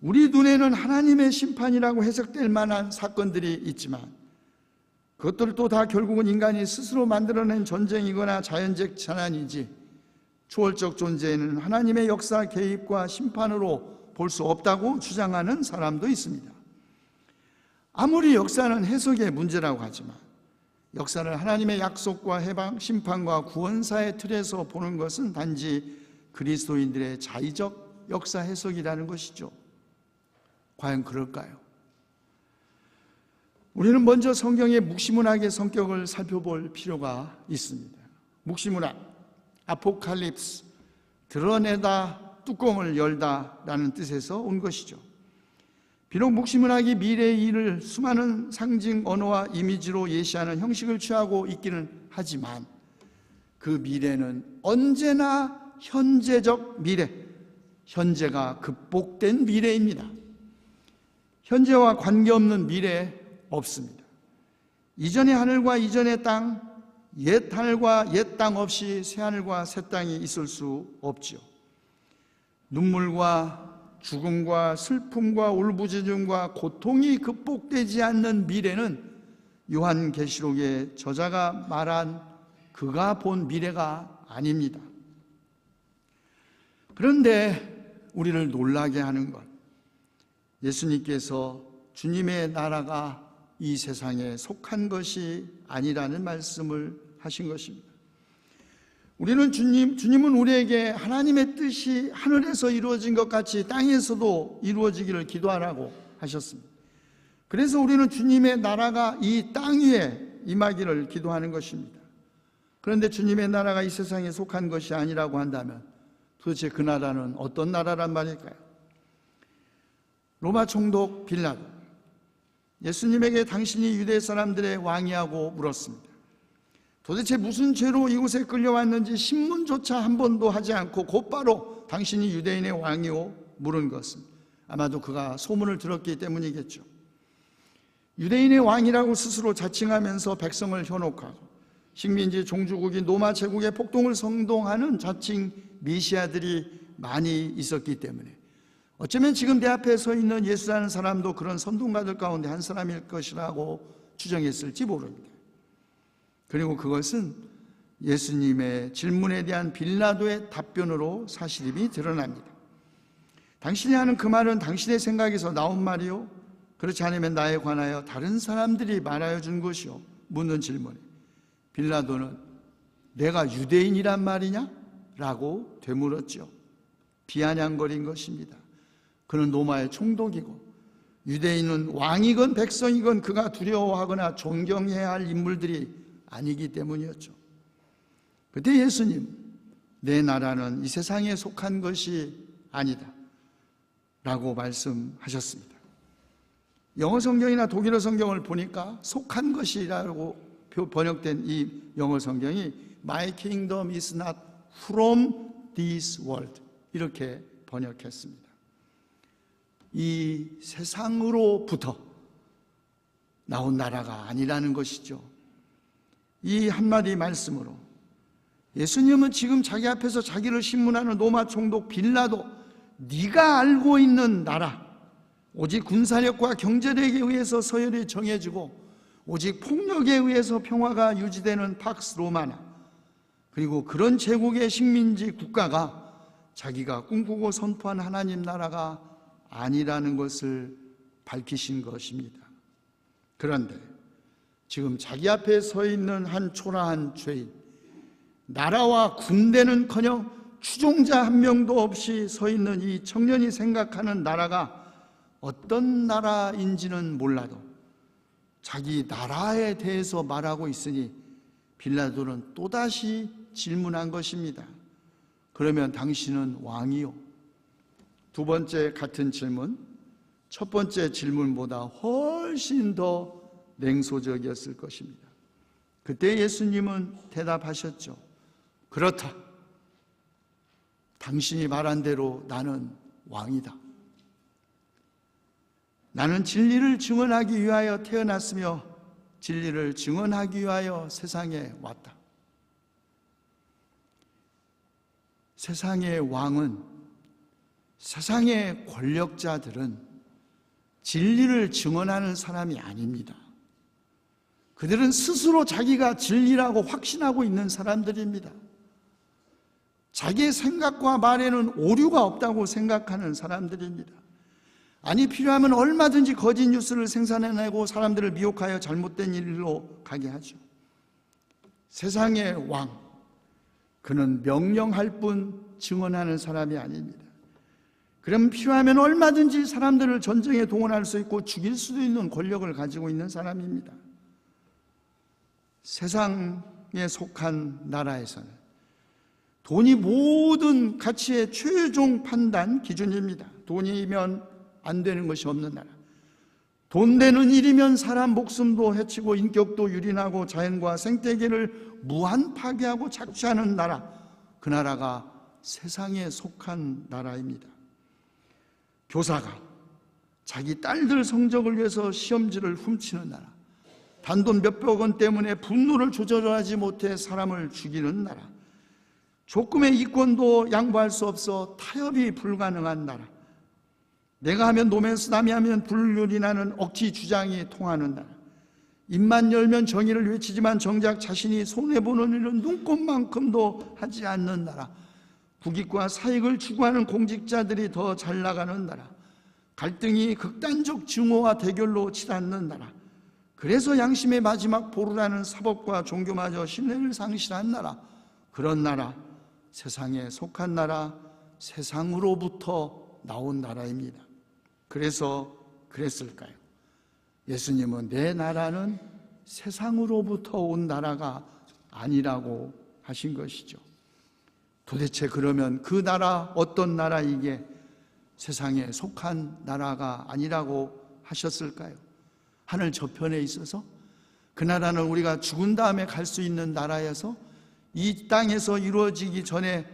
[SPEAKER 1] 우리 눈에는 하나님의 심판이라고 해석될 만한 사건들이 있지만 그것들도 다 결국은 인간이 스스로 만들어낸 전쟁이거나 자연적 재난이지 초월적 존재에는 하나님의 역사 개입과 심판으로 볼 수 없다고 주장하는 사람도 있습니다. 아무리 역사는 해석의 문제라고 하지만 역사를 하나님의 약속과 해방, 심판과 구원사의 틀에서 보는 것은 단지 그리스도인들의 자의적 역사 해석이라는 것이죠. 과연 그럴까요? 우리는 먼저 성경의 묵시문학의 성격을 살펴볼 필요가 있습니다. 묵시문학, 아포칼립스, 드러내다, 뚜껑을 열다라는 뜻에서 온 것이죠. 비록 묵시문학이 미래의 일을 수많은 상징 언어와 이미지로 예시하는 형식을 취하고 있기는 하지만 그 미래는 언제나 현재적 미래, 현재가 극복된 미래입니다. 현재와 관계없는 미래 없습니다. 이전의 하늘과 이전의 땅, 옛 하늘과 옛 땅 없이 새 하늘과 새 땅이 있을 수 없지요. 눈물과 죽음과 슬픔과 울부짖음과 고통이 극복되지 않는 미래는 요한계시록의 저자가 말한 그가 본 미래가 아닙니다. 그런데 우리를 놀라게 하는 것, 예수님께서 주님의 나라가 이 세상에 속한 것이 아니라는 말씀을 하신 것입니다. 우리는 주님은 우리에게 하나님의 뜻이 하늘에서 이루어진 것 같이 땅에서도 이루어지기를 기도하라고 하셨습니다. 그래서 우리는 주님의 나라가 이 땅 위에 임하기를 기도하는 것입니다. 그런데 주님의 나라가 이 세상에 속한 것이 아니라고 한다면 도대체 그 나라는 어떤 나라란 말일까요? 로마 총독 빌라도 예수님에게 당신이 유대 사람들의 왕이냐고 물었습니다. 도대체 무슨 죄로 이곳에 끌려왔는지 신문조차 한 번도 하지 않고 곧바로 당신이 유대인의 왕이오 물은 것은 아마도 그가 소문을 들었기 때문이겠죠. 유대인의 왕이라고 스스로 자칭하면서 백성을 현혹하고 식민지 종주국인 로마 제국의 폭동을 선동하는 자칭 메시아들이 많이 있었기 때문에 어쩌면 지금 내 앞에 서 있는 예수라는 사람도 그런 선동가들 가운데 한 사람일 것이라고 추정했을지 모릅니다. 그리고 그것은 예수님의 질문에 대한 빌라도의 답변으로 사실임이 드러납니다. 당신이 하는 그 말은 당신의 생각에서 나온 말이요? 그렇지 않으면 나에 관하여 다른 사람들이 말하여 준 것이요? 묻는 질문에 빌라도는 내가 유대인이란 말이냐? 라고 되물었죠. 비아냥거린 것입니다. 그는 로마의 총독이고 유대인은 왕이건 백성이건 그가 두려워하거나 존경해야 할 인물들이 아니기 때문이었죠. 그때 예수님, 내 나라는 이 세상에 속한 것이 아니다 라고 말씀하셨습니다. 영어 성경이나 독일어 성경을 보니까 속한 것이라고 번역된 이 영어 성경이 My kingdom is not from this world 이렇게 번역했습니다. 이 세상으로부터 나온 나라가 아니라는 것이죠. 이 한마디 말씀으로 예수님은 지금 자기 앞에서 자기를 신문하는 로마 총독 빌라도, 네가 알고 있는 나라, 오직 군사력과 경제력에 의해서 서열이 정해지고 오직 폭력에 의해서 평화가 유지되는 팍스 로마나, 그리고 그런 제국의 식민지 국가가 자기가 꿈꾸고 선포한 하나님 나라가 아니라는 것을 밝히신 것입니다. 그런데 지금 자기 앞에 서 있는 한 초라한 죄인, 나라와 군대는커녕 추종자 한 명도 없이 서 있는 이 청년이 생각하는 나라가 어떤 나라인지는 몰라도 자기 나라에 대해서 말하고 있으니 빌라도는 또다시 질문한 것입니다. 그러면 당신은 왕이요? 두 번째 같은 질문, 첫 번째 질문보다 훨씬 더 냉소적이었을 것입니다. 그때 예수님은 대답하셨죠. 그렇다. 당신이 말한 대로 나는 왕이다. 나는 진리를 증언하기 위하여 태어났으며 진리를 증언하기 위하여 세상에 왔다. 세상의 왕은, 세상의 권력자들은 진리를 증언하는 사람이 아닙니다. 그들은 스스로 자기가 진리라고 확신하고 있는 사람들입니다. 자기의 생각과 말에는 오류가 없다고 생각하는 사람들입니다. 아니, 필요하면 얼마든지 거짓 뉴스를 생산해내고 사람들을 미혹하여 잘못된 일로 가게 하죠. 세상의 왕, 그는 명령할 뿐 증언하는 사람이 아닙니다. 그럼 필요하면 얼마든지 사람들을 전쟁에 동원할 수 있고 죽일 수도 있는 권력을 가지고 있는 사람입니다. 세상에 속한 나라에서는 돈이 모든 가치의 최종 판단 기준입니다. 돈이면 안 되는 것이 없는 나라. 돈 되는 일이면 사람 목숨도 해치고 인격도 유린하고 자연과 생태계를 무한 파괴하고 착취하는 나라, 그 나라가 세상에 속한 나라입니다. 교사가 자기 딸들 성적을 위해서 시험지를 훔치는 나라, 단돈 몇백 원 때문에 분노를 조절하지 못해 사람을 죽이는 나라, 조금의 이권도 양보할 수 없어 타협이 불가능한 나라, 내가 하면 노면서 남이 하면 불륜이 나는 억지 주장이 통하는 나라, 입만 열면 정의를 외치지만 정작 자신이 손해보는 일은 눈꼽만큼도 하지 않는 나라, 국익과 사익을 추구하는 공직자들이 더 잘 나가는 나라, 갈등이 극단적 증오와 대결로 치닫는 나라, 그래서 양심의 마지막 보루라는 사법과 종교마저 신뢰를 상실한 나라, 그런 나라, 세상에 속한 나라, 세상으로부터 나온 나라입니다. 그래서 그랬을까요? 예수님은 내 나라는 세상으로부터 온 나라가 아니라고 하신 것이죠. 도대체 그러면 그 나라, 어떤 나라이게 세상에 속한 나라가 아니라고 하셨을까요? 하늘 저편에 있어서 그 나라는 우리가 죽은 다음에 갈 수 있는 나라여서, 이 땅에서 이루어지기 전에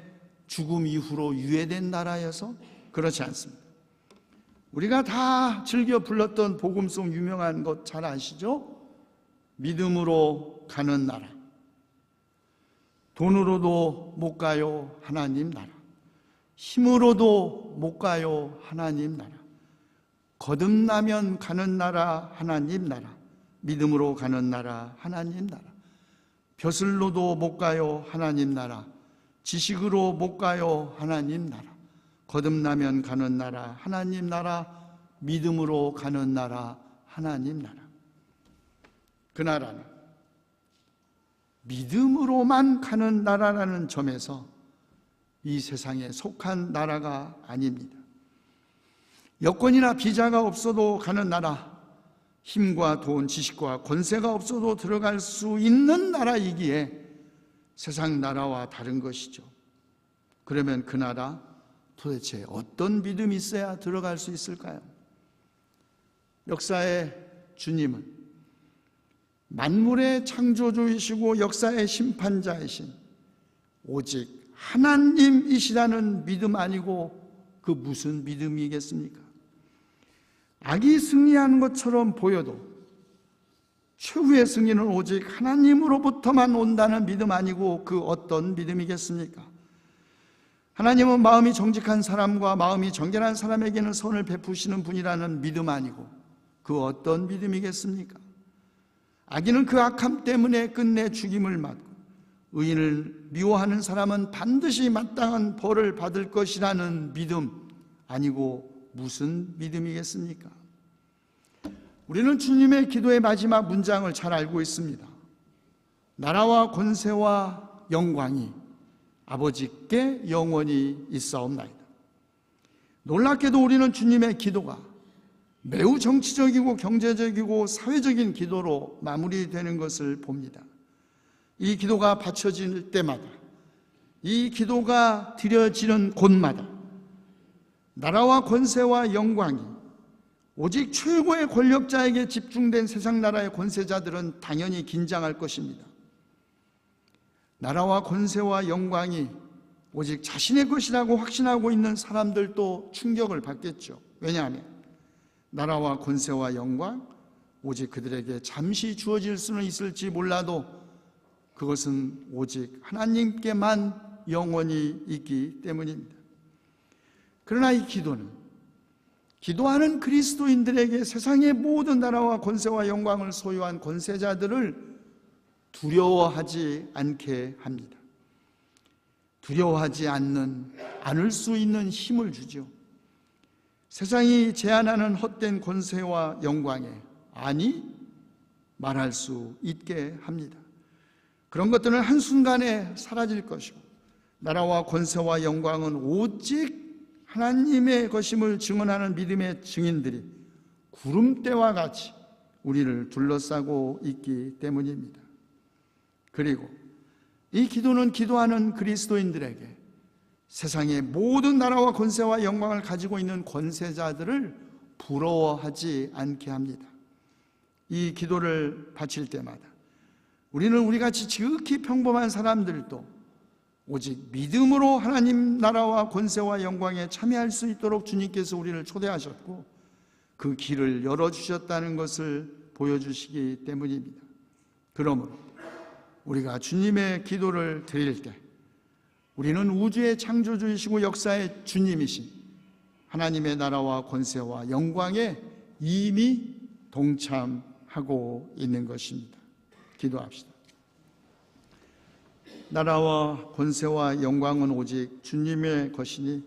[SPEAKER 1] 죽음 이후로 유예된 나라여서? 그렇지 않습니다. 우리가 다 즐겨 불렀던 복음송 유명한 것 잘 아시죠? 믿음으로 가는 나라, 돈으로도 못 가요 하나님 나라, 힘으로도 못 가요 하나님 나라, 거듭나면 가는 나라 하나님 나라, 믿음으로 가는 나라 하나님 나라, 벼슬로도 못 가요 하나님 나라, 지식으로 못 가요 하나님 나라, 거듭나면 가는 나라 하나님 나라, 믿음으로 가는 나라 하나님 나라. 그 나라는 믿음으로만 가는 나라라는 점에서 이 세상에 속한 나라가 아닙니다. 여권이나 비자가 없어도 가는 나라, 힘과 돈, 지식과 권세가 없어도 들어갈 수 있는 나라이기에 세상 나라와 다른 것이죠. 그러면 그 나라 도대체 어떤 믿음이 있어야 들어갈 수 있을까요? 역사의 주님은 만물의 창조주이시고 역사의 심판자이신 오직 하나님이시라는 믿음 아니고 그 무슨 믿음이겠습니까? 악이 승리하는 것처럼 보여도 최후의 승리는 오직 하나님으로부터만 온다는 믿음 아니고 그 어떤 믿음이겠습니까? 하나님은 마음이 정직한 사람과 마음이 정결한 사람에게는 선을 베푸시는 분이라는 믿음 아니고 그 어떤 믿음이겠습니까? 악인은 그 악함 때문에 끝내 죽임을 맞고 의인을 미워하는 사람은 반드시 마땅한 벌을 받을 것이라는 믿음 아니고 무슨 믿음이겠습니까? 우리는 주님의 기도의 마지막 문장을 잘 알고 있습니다. 나라와 권세와 영광이 아버지께 영원히 있사옵나이다. 놀랍게도 우리는 주님의 기도가 매우 정치적이고 경제적이고 사회적인 기도로 마무리되는 것을 봅니다. 이 기도가 바쳐질 때마다, 이 기도가 드려지는 곳마다 나라와 권세와 영광이 오직 최고의 권력자에게 집중된 세상 나라의 권세자들은 당연히 긴장할 것입니다. 나라와 권세와 영광이 오직 자신의 것이라고 확신하고 있는 사람들도 충격을 받겠죠. 왜냐하면 나라와 권세와 영광 오직 그들에게 잠시 주어질 수는 있을지 몰라도 그것은 오직 하나님께만 영원히 있기 때문입니다. 그러나 이 기도는 기도하는 그리스도인들에게 세상의 모든 나라와 권세와 영광을 소유한 권세자들을 두려워하지 않게 합니다. 두려워하지 않을 수 있는 힘을 주죠. 세상이 제안하는 헛된 권세와 영광에 아니 말할 수 있게 합니다. 그런 것들은 한순간에 사라질 것이고 나라와 권세와 영광은 오직 하나님의 것임을 증언하는 믿음의 증인들이 구름대와 같이 우리를 둘러싸고 있기 때문입니다. 그리고 이 기도는 기도하는 그리스도인들에게 세상의 모든 나라와 권세와 영광을 가지고 있는 권세자들을 부러워하지 않게 합니다. 이 기도를 바칠 때마다 우리는 우리같이 지극히 평범한 사람들도 오직 믿음으로 하나님 나라와 권세와 영광에 참여할 수 있도록 주님께서 우리를 초대하셨고 그 길을 열어주셨다는 것을 보여주시기 때문입니다. 그러므로 우리가 주님의 기도를 드릴 때 우리는 우주의 창조주이시고 역사의 주님이신 하나님의 나라와 권세와 영광에 이미 동참하고 있는 것입니다. 기도합시다. 나라와 권세와 영광은 오직 주님의 것이니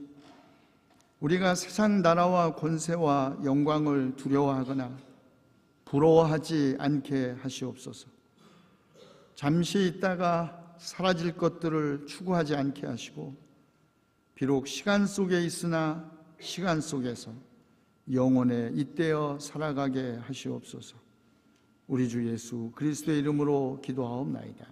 [SPEAKER 1] 우리가 세상 나라와 권세와 영광을 두려워하거나 부러워하지 않게 하시옵소서. 잠시 있다가 사라질 것들을 추구하지 않게 하시고 비록 시간 속에 있으나 시간 속에서 영혼에 잇대어 살아가게 하시옵소서. 우리 주 예수 그리스도의 이름으로 기도하옵나이다.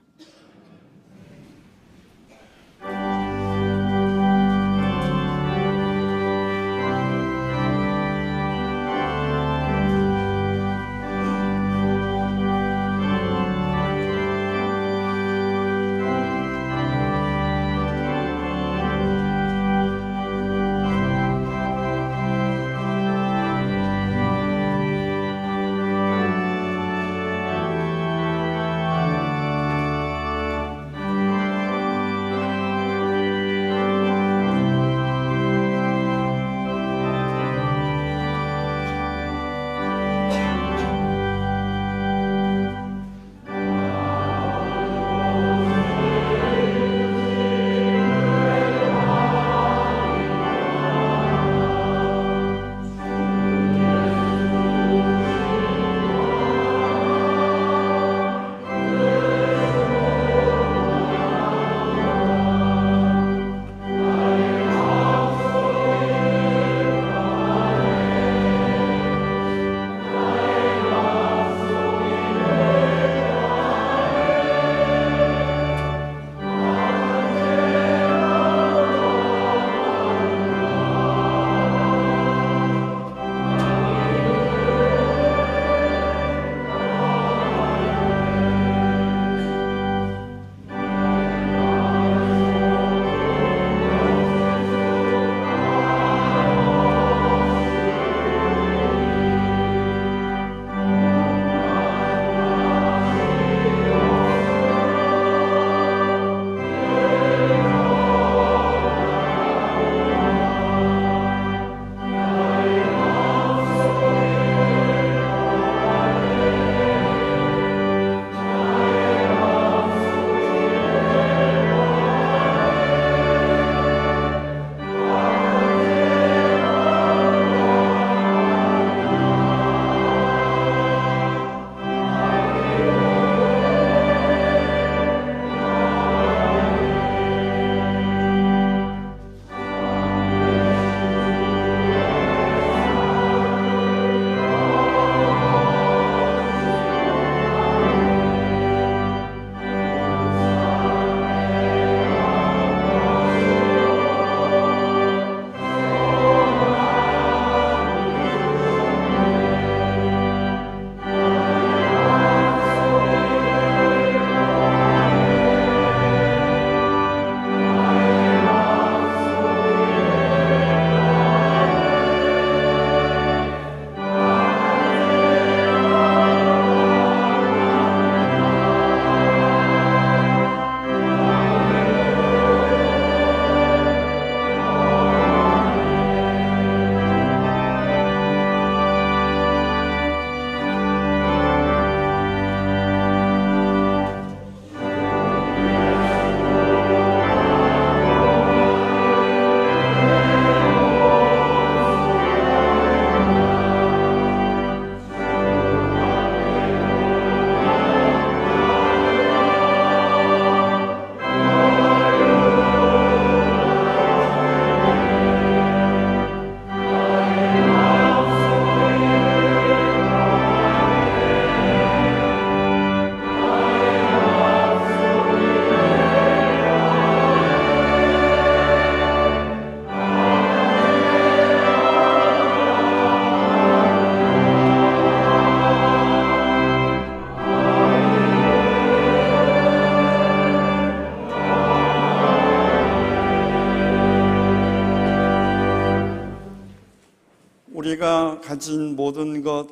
[SPEAKER 1] 가진 모든 것,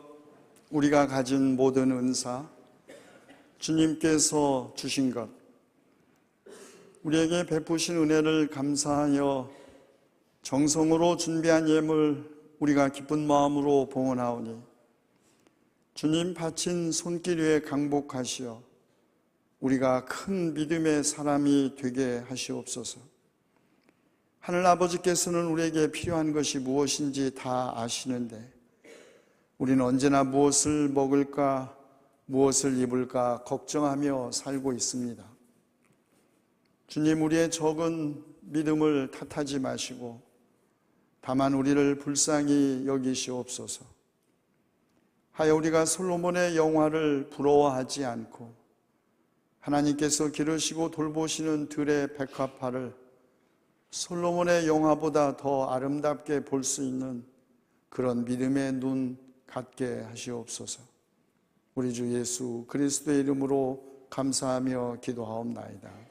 [SPEAKER 1] 우리가 가진 모든 은사, 주님께서 주신 것, 우리에게 베푸신 은혜를 감사하여 정성으로 준비한 예물 우리가 기쁜 마음으로 봉헌하오니 주님 바친 손길 위에 강복하시어 우리가 큰 믿음의 사람이 되게 하시옵소서. 하늘아버지께서는 우리에게 필요한 것이 무엇인지 다 아시는데 우리는 언제나 무엇을 먹을까, 무엇을 입을까 걱정하며 살고 있습니다. 주님, 우리의 적은 믿음을 탓하지 마시고 다만 우리를 불쌍히 여기시옵소서. 하여 우리가 솔로몬의 영화를 부러워하지 않고 하나님께서 기르시고 돌보시는 들의 백합화를 솔로몬의 영화보다 더 아름답게 볼 수 있는 그런 믿음의 눈 갖게 하시옵소서. 우리 주 예수 그리스도의 이름으로 감사하며 기도하옵나이다.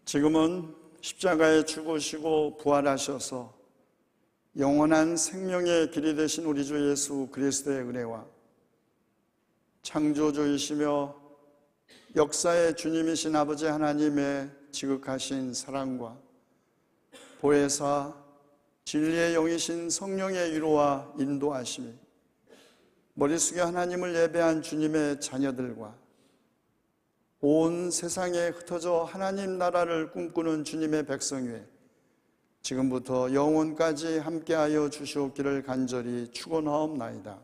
[SPEAKER 1] 지금은 십자가에 죽으시고 부활하셔서 영원한 생명의 길이 되신 우리 주 예수 그리스도의 은혜와 창조주이시며 역사의 주님이신 아버지 하나님의 지극하신 사랑과 보혜사 진리의 영이신 성령의 위로와 인도하심이 머리 숙여 하나님을 예배한 주님의 자녀들과 온 세상에 흩어져 하나님 나라를 꿈꾸는 주님의 백성 위에 지금부터 영원까지 함께하여 주시옵기를 간절히 축원하옵나이다.